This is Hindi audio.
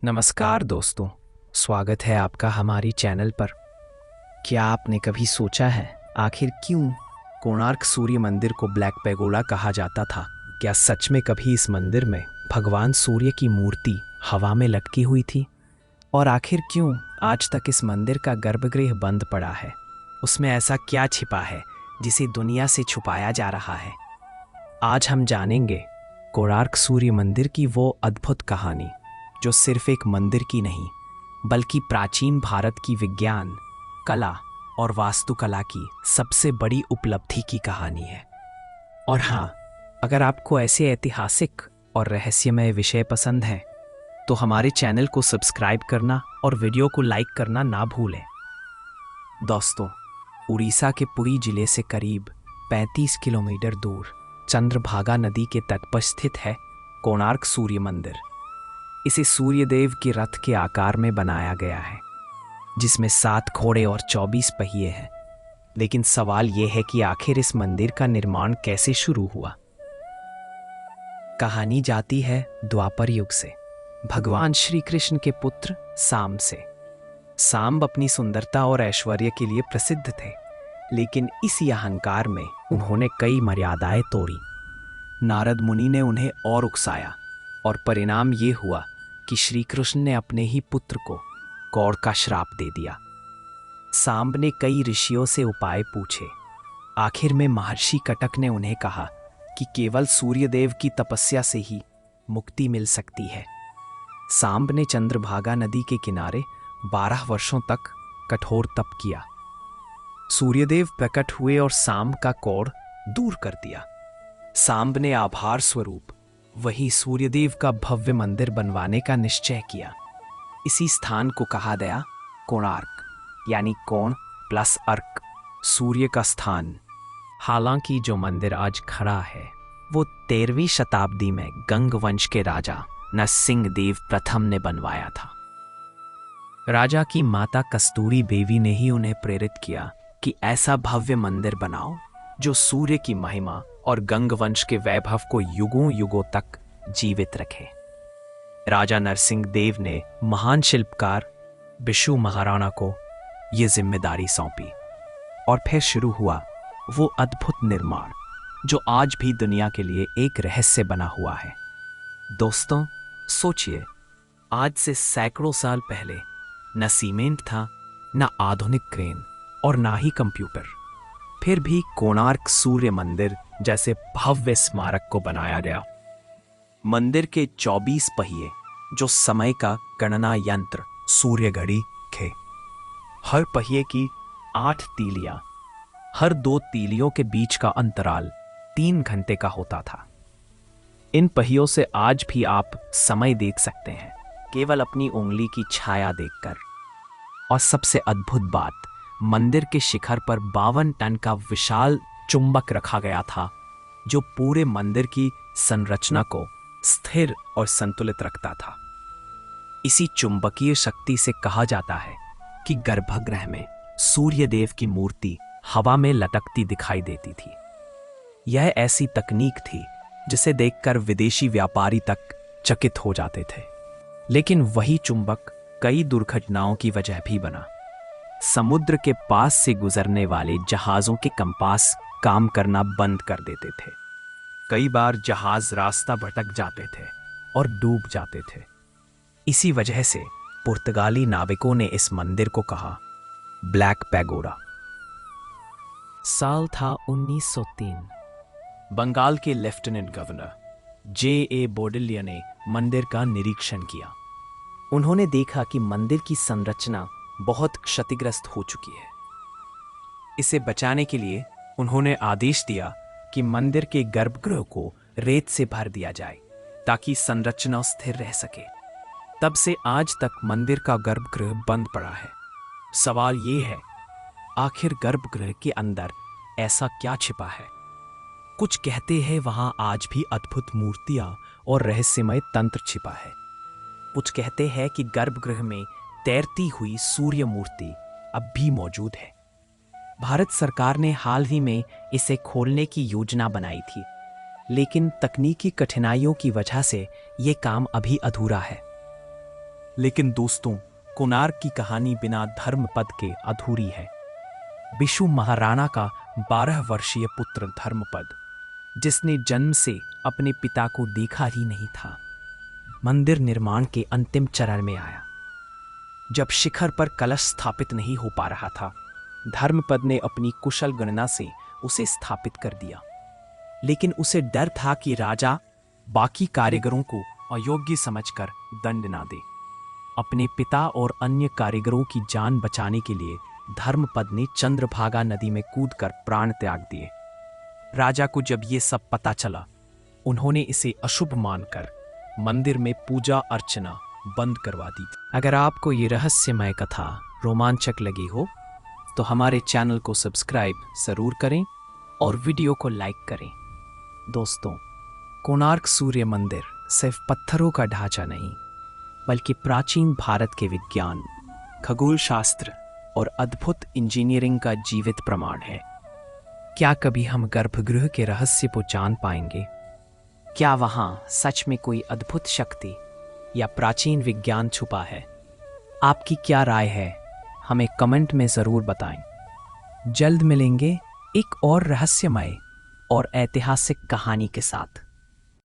नमस्कार दोस्तों, स्वागत है आपका हमारी चैनल पर। क्या आपने कभी सोचा है आखिर क्यों कोणार्क सूर्य मंदिर को ब्लैक पैगोडा कहा जाता था? क्या सच में कभी इस मंदिर में भगवान सूर्य की मूर्ति हवा में लटकी हुई थी? और आखिर क्यों आज तक इस मंदिर का गर्भगृह बंद पड़ा है? उसमें ऐसा क्या छिपा है जिसे दुनिया से छुपाया जा रहा है? आज हम जानेंगे कोणार्क सूर्य मंदिर की वो अद्भुत कहानी जो सिर्फ एक मंदिर की नहीं बल्कि प्राचीन भारत की विज्ञान, कला और वास्तुकला की सबसे बड़ी उपलब्धि की कहानी है। और हाँ, अगर आपको ऐसे ऐतिहासिक और रहस्यमय विषय पसंद हैं तो हमारे चैनल को सब्सक्राइब करना और वीडियो को लाइक करना ना भूलें। दोस्तों, उड़ीसा के पुरी जिले से करीब 35 किलोमीटर दूर चंद्रभागा नदी के तट पर स्थित है कोणार्क सूर्य मंदिर। इसे सूर्यदेव के रथ के आकार में बनाया गया है, जिसमें 7 घोड़े और 24 पहिए हैं। लेकिन सवाल यह है कि आखिर इस मंदिर का निर्माण कैसे शुरू हुआ? कहानी जाती है द्वापर युग से, भगवान श्री कृष्ण के पुत्र सांब से। सांब अपनी सुंदरता और ऐश्वर्य के लिए प्रसिद्ध थे, लेकिन इसी अहंकार में उन्होंने कई मर्यादाएं तोड़ी। नारद मुनि ने उन्हें और उकसाया और परिणाम ये हुआ कि श्री कृष्ण ने अपने ही पुत्र को कौड़ का श्राप दे दिया। सांब ने कई ऋषियों से उपाय पूछे। आखिर में महर्षि कटक ने उन्हें कहा कि केवल सूर्यदेव की तपस्या से ही मुक्ति मिल सकती है। सांब ने चंद्रभागा नदी के किनारे 12 वर्षों तक कठोर तप किया। सूर्यदेव प्रकट हुए और सांब का कौड़ दूर कर दिया। सांब ने आभार स्वरूप वही सूर्यदेव का भव्य मंदिर बनवाने का निश्चय किया। इसी स्थान को कहा गया कोणार्क, यानी कोण प्लस अर्क, सूर्य का स्थान। हालांकि जो मंदिर आज खड़ा है वो 13वीं शताब्दी में गंग वंश के राजा नरसिंह देव प्रथम ने बनवाया था। राजा की माता कस्तूरी देवी ने ही उन्हें प्रेरित किया कि ऐसा भव्य मंदिर बनाओ जो सूर्य की महिमा और गंग वंश के वैभव को युगों युगों तक जीवित रखे। राजा नरसिंह देव ने महान शिल्पकार बिशु महाराणा को यह जिम्मेदारी सौंपी और फिर शुरू हुआ वो अद्भुत निर्माण जो आज भी दुनिया के लिए एक रहस्य बना हुआ है। दोस्तों, सोचिए, आज से सैकड़ों साल पहले न सीमेंट था, न आधुनिक क्रेन और ना ही कंप्यूटर। फिर भी कोणार्क सूर्य मंदिर जैसे भव्य स्मारक को बनाया गया। मंदिर के 24 पहिए जो समय का गणना यंत्र सूर्य घड़ी थे। हर पहिए की 8 तीलियां, हर 2 तीलियों के बीच का अंतराल 3 घंटे का होता था। इन पहियों से आज भी आप समय देख सकते हैं, केवल अपनी उंगली की छाया देखकर। और सबसे अद्भुत बात, मंदिर के शिखर पर 52 टन का विशाल चुंबक रखा गया था जो पूरे मंदिर की संरचना को स्थिर और संतुलित रखता था। इसी चुंबकीय शक्ति से कहा जाता है कि गर्भगृह में सूर्यदेव की मूर्ति हवा में लटकती दिखाई देती थी। यह ऐसी तकनीक थी जिसे देखकर विदेशी व्यापारी तक चकित हो जाते थे। लेकिन वही चुंबक कई दुर्घटनाओं की वजह भी बना। समुद्र के पास से गुजरने वाले जहाजों के कंपास काम करना बंद कर देते थे। कई बार जहाज रास्ता भटक जाते थे और डूब जाते थे। इसी वजह से पुर्तगाली नाविकों ने इस मंदिर को कहा ब्लैक पैगोडा। साल था 1903। बंगाल के लेफ्टिनेंट गवर्नर J.A. बोडिलिया ने मंदिर का निरीक्षण किया। उन्होंने देखा कि मंदिर की संरचना बहुत क्षतिग्रस्त हो चुकी है। इसे बचाने के लिए उन्होंने आदेश दिया कि मंदिर के गर्भगृह को रेत से भर दिया जाए ताकि संरचना स्थिर रह सके। तब से आज तक मंदिर का गर्भगृह बंद पड़ा है। सवाल ये है, आखिर गर्भगृह के अंदर ऐसा क्या छिपा है? कुछ कहते हैं वहां आज भी अद्भुत मूर्तियां और रहस्यमय तंत्र छिपा है। कुछ कहते हैं कि गर्भगृह में तैरती हुई सूर्य मूर्ति अब भी मौजूद है। भारत सरकार ने हाल ही में इसे खोलने की योजना बनाई थी, लेकिन तकनीकी कठिनाइयों की वजह से ये काम अभी अधूरा है। लेकिन दोस्तों, कोणार्क की कहानी बिना धर्मपद के अधूरी है। विशु महाराणा का 12 वर्षीय पुत्र धर्मपद, जिसने जन्म से अपने पिता को देखा ही नहीं था, मंदिर निर्माण के अंतिम चरण में आया। जब शिखर पर कलश स्थापित नहीं हो पा रहा था, धर्मपद ने अपनी कुशल गणना से उसे स्थापित कर दिया। लेकिन उसे डर था कि राजा बाकी कारीगरों को अयोग्य समझकर दंड ना दे। अपने पिता और अन्य कारीगरों की जान बचाने के लिए धर्मपद ने चंद्रभागा नदी में कूदकर प्राण त्याग दिए। राजा को जब ये सब पता चला, उन्होंने इसे अशुभ मानकर मंदिर में पूजा अर्चना बंद करवा दी। अगर आपको ये रहस्यमय कथा रोमांचक लगी हो तो हमारे चैनल को सब्सक्राइब जरूर करें और वीडियो को लाइक करें। दोस्तों, कोणार्क सूर्य मंदिर सिर्फ पत्थरों का ढांचा नहीं, बल्कि प्राचीन भारत के विज्ञान, खगोल शास्त्र और अद्भुत इंजीनियरिंग का जीवित प्रमाण है। क्या कभी हम गर्भगृह के रहस्य को जान पाएंगे? क्या वहां सच में कोई अद्भुत शक्ति या प्राचीन विज्ञान छुपा है? आपकी क्या राय है? हमें कमेंट में जरूर बताएं। जल्द मिलेंगे एक और रहस्यमय और ऐतिहासिक कहानी के साथ।